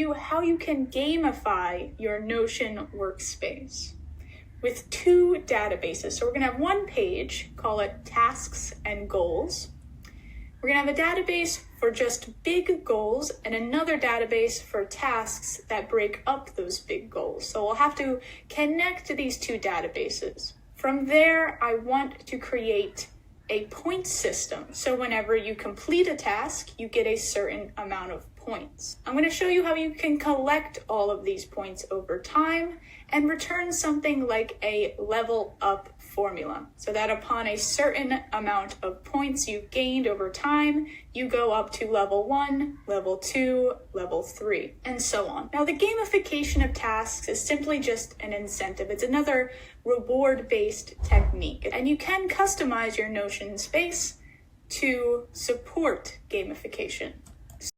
you how you can gamify your Notion workspace with two databases. So we're going to have one page, call it Tasks and Goals. We're going to have a database for just big goals and another database for tasks that break up those big goals. So we'll have to connect these two databases. From there, I want to create a point system. So whenever you complete a task, you get a certain amount of points. I'm going to show you how you can collect all of these points over time and return something like a level up formula, so that upon a certain amount of points you've gained over time, you go up to level 1, level 2, level 3, and so on. Now, the gamification of tasks is simply just an incentive. It's another reward-based technique, and you can customize your Notion space to support gamification.